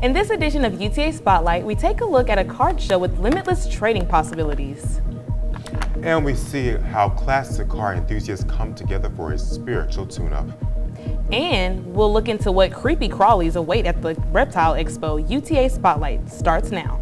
In this edition of UTA Spotlight, we take a look at a card show with limitless trading possibilities. And we see how classic car enthusiasts come together for a spiritual tune-up. And we'll look into what creepy crawlies await at the Reptile Expo. UTA Spotlight starts now.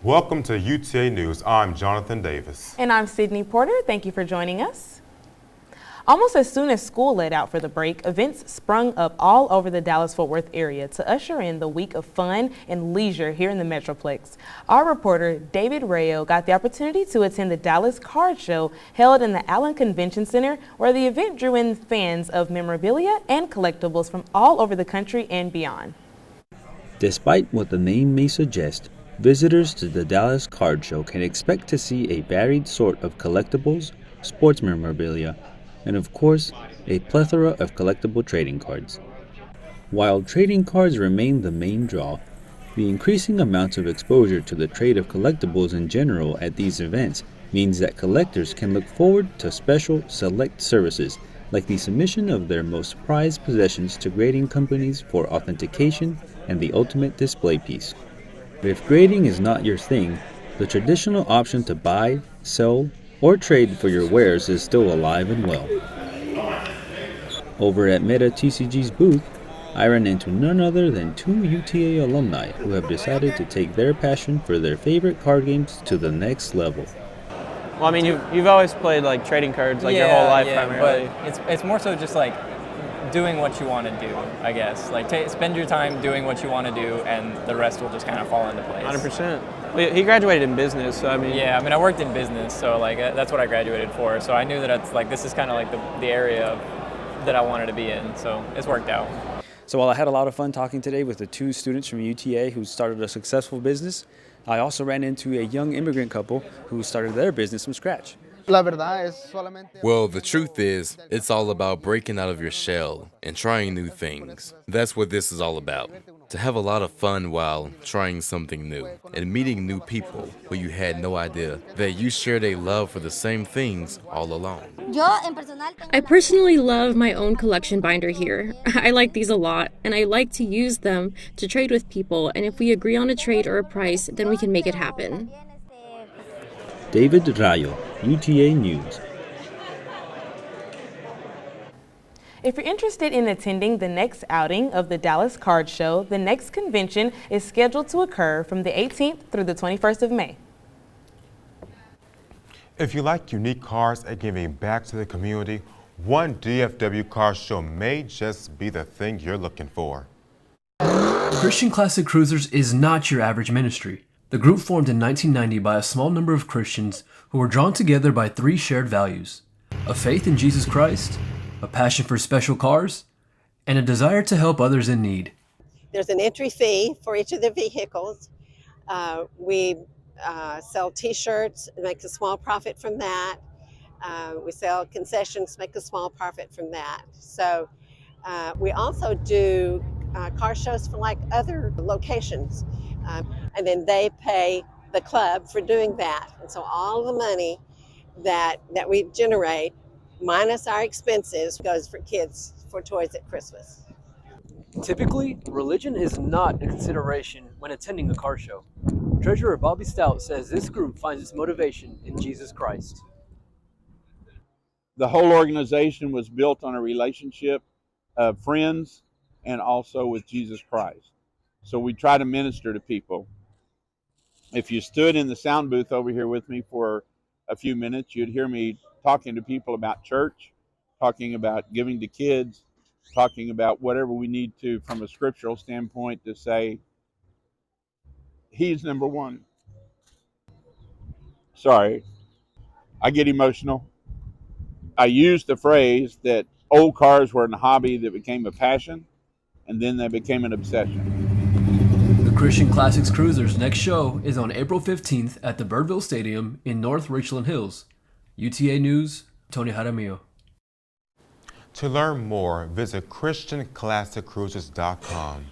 Welcome to UTA News. I'm Jonathan Davis. And I'm Sydney Porter. Thank you for joining us. Almost as soon as school let out for the break, events sprung up all over the Dallas-Fort Worth area to usher in the week of fun and leisure here in the Metroplex. Our reporter, David Rayo, got the opportunity to attend the Dallas Card Show held in the Allen Convention Center, where the event drew in fans of memorabilia and collectibles from all over the country and beyond. Despite what the name may suggest, visitors to the Dallas Card Show can expect to see a varied sort of collectibles, sports memorabilia, and of course, a plethora of collectible trading cards. While trading cards remain the main draw, the increasing amounts of exposure to the trade of collectibles in general at these events means that collectors can look forward to special select services like the submission of their most prized possessions to grading companies for authentication and the ultimate display piece. But if grading is not your thing, the traditional option to buy, sell, or trade for your wares is still alive and well. Over at Meta TCG's booth, I ran into none other than two UTA alumni who have decided to take their passion for their favorite card games to the next level. Well, I mean, you've always played like trading cards like your whole life primarily. But it's more so just like doing what you want to do, I guess. Like spend your time doing what you want to do, and the rest will just kind of fall into place. 100%. Well, he graduated in business, so I mean. Yeah, I mean, I worked in business, so like that's what I graduated for. So I knew that it's like this is kind of like the area that I wanted to be in. So it's worked out. So while I had a lot of fun talking today with the two students from UTA who started a successful business, I also ran into a young immigrant couple who started their business from scratch. Well, the truth is, it's all about breaking out of your shell and trying new things. That's what this is all about. To have a lot of fun while trying something new and meeting new people who you had no idea that you shared a love for the same things all along. I personally love my own collection binder here. I like these a lot, and I like to use them to trade with people, and if we agree on a trade or a price, then we can make it happen. David Rayo, UTA News. If you're interested in attending the next outing of the Dallas Card Show, the next convention is scheduled to occur from the 18th through the 21st of May. If you like unique cars and giving back to the community, one DFW car show may just be the thing you're looking for. Christian Classic Cruisers is not your average ministry. The group formed in 1990 by a small number of Christians who were drawn together by three shared values: a faith in Jesus Christ, a passion for special cars, and a desire to help others in need. There's an entry fee for each of the vehicles. We sell t-shirts, make a small profit from that. We sell concessions, make a small profit from that. So we also do car shows for like other locations. And then they pay the club for doing that. And so all the money that we generate, minus our expenses, goes for kids for toys at Christmas. Typically, religion is not a consideration when attending a car show. Treasurer Bobby Stout says this group finds its motivation in Jesus Christ. The whole organization was built on a relationship of friends and also with Jesus Christ. So we try to minister to people. If you stood in the sound booth over here with me for a few minutes, you'd hear me talking to people about church, talking about giving to kids, talking about whatever we need to from a scriptural standpoint to say, He's number one. Sorry, I get emotional. I used the phrase that old cars were a hobby that became a passion, and then they became an obsession. The Christian Classics Cruisers' next show is on April 15th at the Birdville Stadium in North Richland Hills. UTA News, Tony Jaramillo. To learn more, visit ChristianClassicCruisers.com.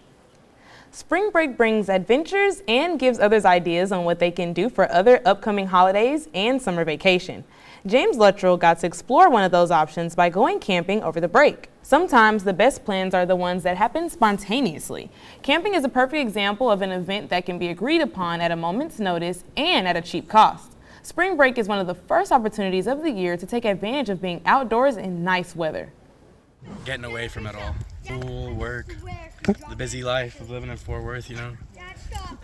Spring break brings adventures and gives others ideas on what they can do for other upcoming holidays and summer vacation. James Luttrell got to explore one of those options by going camping over the break. Sometimes the best plans are the ones that happen spontaneously. Camping is a perfect example of an event that can be agreed upon at a moment's notice and at a cheap cost. Spring break is one of the first opportunities of the year to take advantage of being outdoors in nice weather. Getting away from it all. School, work, the busy life of living in Fort Worth, you know.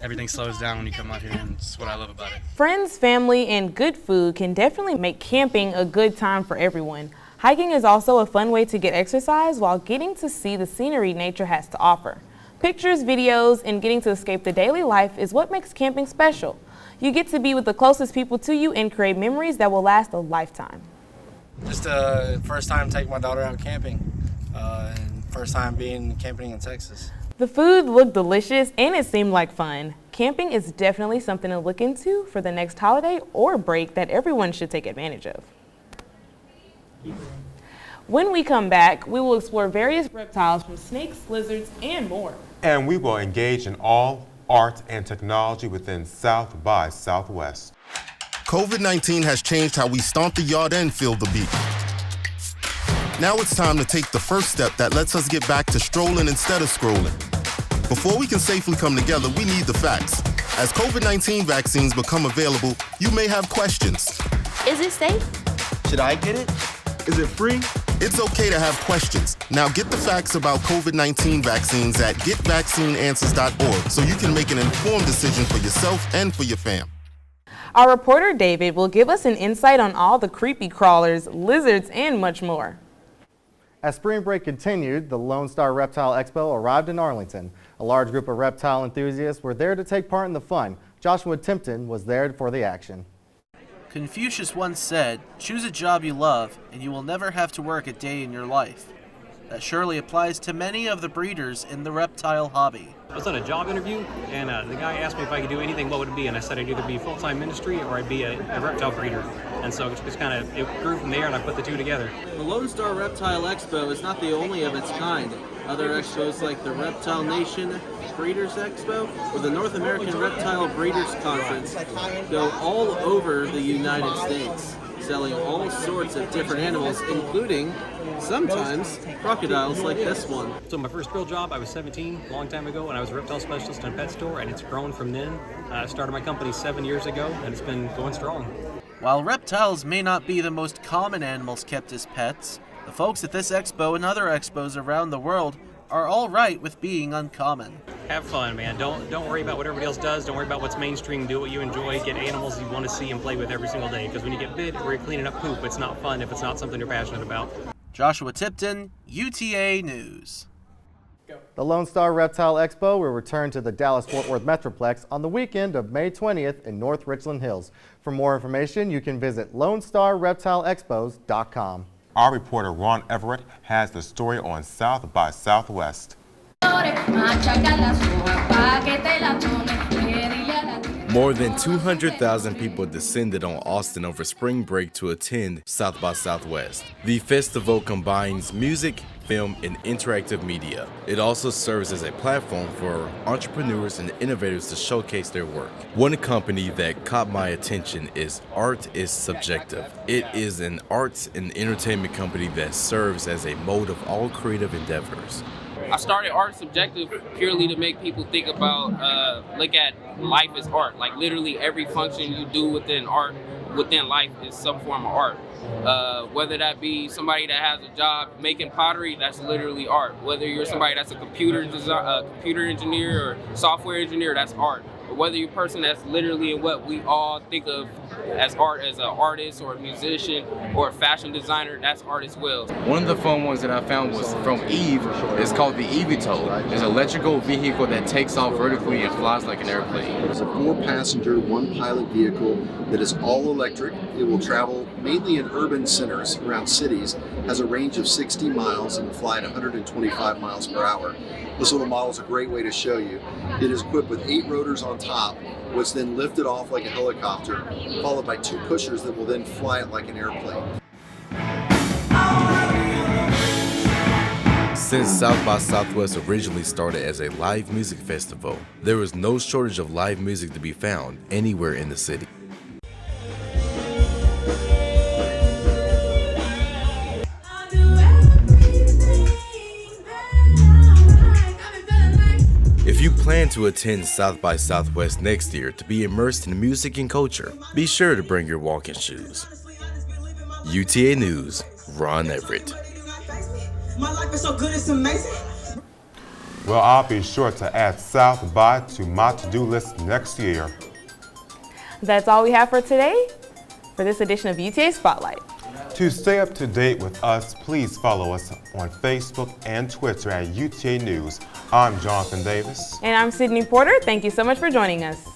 Everything slows down when you come out here, and it's what I love about it. Friends, family, and good food can definitely make camping a good time for everyone. Hiking is also a fun way to get exercise while getting to see the scenery nature has to offer. Pictures, videos, and getting to escape the daily life is what makes camping special. You get to be with the closest people to you and create memories that will last a lifetime. Just first time taking my daughter out camping, and first time being camping in Texas. The food looked delicious and it seemed like fun. Camping is definitely something to look into for the next holiday or break that everyone should take advantage of. When we come back, we will explore various reptiles from snakes, lizards, and more. And we will engage in all art and technology within South by Southwest. COVID-19 has changed how we stomp the yard and feel the beat. Now it's time to take the first step that lets us get back to strolling instead of scrolling. Before we can safely come together, we need the facts. As COVID-19 vaccines become available, you may have questions. Is it safe? Should I get it? Is it free? It's okay to have questions. Now get the facts about COVID-19 vaccines at getvaccineanswers.org so you can make an informed decision for yourself and for your fam. Our reporter David will give us an insight on all the creepy crawlers, lizards, and much more. As spring break continued, the Lone Star Reptile Expo arrived in Arlington. A large group of reptile enthusiasts were there to take part in the fun. Joshua Timpton was there for the action. Confucius once said, "Choose a job you love, and you will never have to work a day in your life." That surely applies to many of the breeders in the reptile hobby. I was on a job interview, and the guy asked me if I could do anything, what would it be? And I said I'd either be full-time ministry or I'd be a reptile breeder. And so it grew from there, and I put the two together. The Lone Star Reptile Expo is not the only of its kind. Other expos like the Reptile Nation Breeders Expo or the North American Reptile Breeders Conference go all over the United States, selling all sorts of different animals, including sometimes crocodiles like this one. So my first real job, I was 17, a long time ago, and I was a reptile specialist in a pet store, and it's grown from then. I started my company 7 years ago, and it's been going strong. While reptiles may not be the most common animals kept as pets, the folks at this expo and other expos around the world are all right with being uncommon. Have fun, man. Don't worry about what everybody else does. Don't worry about what's mainstream. Do what you enjoy. Get animals you want to see and play with every single day. Because when you get bit or you're cleaning up poop, it's not fun if it's not something you're passionate about. Joshua Tipton, UTA News. The Lone Star Reptile Expo will return to the Dallas-Fort Worth Metroplex on the weekend of May 20th in North Richland Hills. For more information, you can visit LoneStarReptileExpos.com. Our reporter Ron Everett has the story on South by Southwest. More than 200,000 people descended on Austin over spring break to attend South by Southwest. The festival combines music, film, and interactive media. It also serves as a platform for entrepreneurs and innovators to showcase their work. One company that caught my attention is Art is Subjective. It is an arts and entertainment company that serves as a mode of all creative endeavors. I started Art Subjective purely to make people think about, look at life as art. Like literally every function you do within art, within life is some form of art. Whether that be somebody that has a job making pottery, that's literally art. Whether you're somebody that's a computer engineer or software engineer, that's art. Or whether you're a person that's literally in what we all think of as art, as an artist or a musician or a fashion designer, that's art as well. One of the fun ones that I found was from Eve. It's called the eVTOL. It's an electrical vehicle that takes off vertically and flies like an airplane. It's a 4-passenger, 1-pilot vehicle that is all electric. It will travel mainly in urban centers around cities, has a range of 60 miles and will fly at 125 miles per hour. This little model is a great way to show you. It is equipped with 8 rotors on top, which then lifted off like a helicopter, followed by 2 pushers that will then fly it like an airplane. Since South by Southwest originally started as a live music festival, there was no shortage of live music to be found anywhere in the city. If you plan to attend South by Southwest next year to be immersed in music and culture, be sure to bring your walking shoes. UTA News, Ron Everett. My life is so good, it's amazing. Well, I'll be sure to add South by to my to-do list next year. That's all we have for today for this edition of UTA Spotlight. To stay up to date with us, please follow us on Facebook and Twitter at UTA News. I'm Jonathan Davis. And I'm Sydney Porter. Thank you so much for joining us.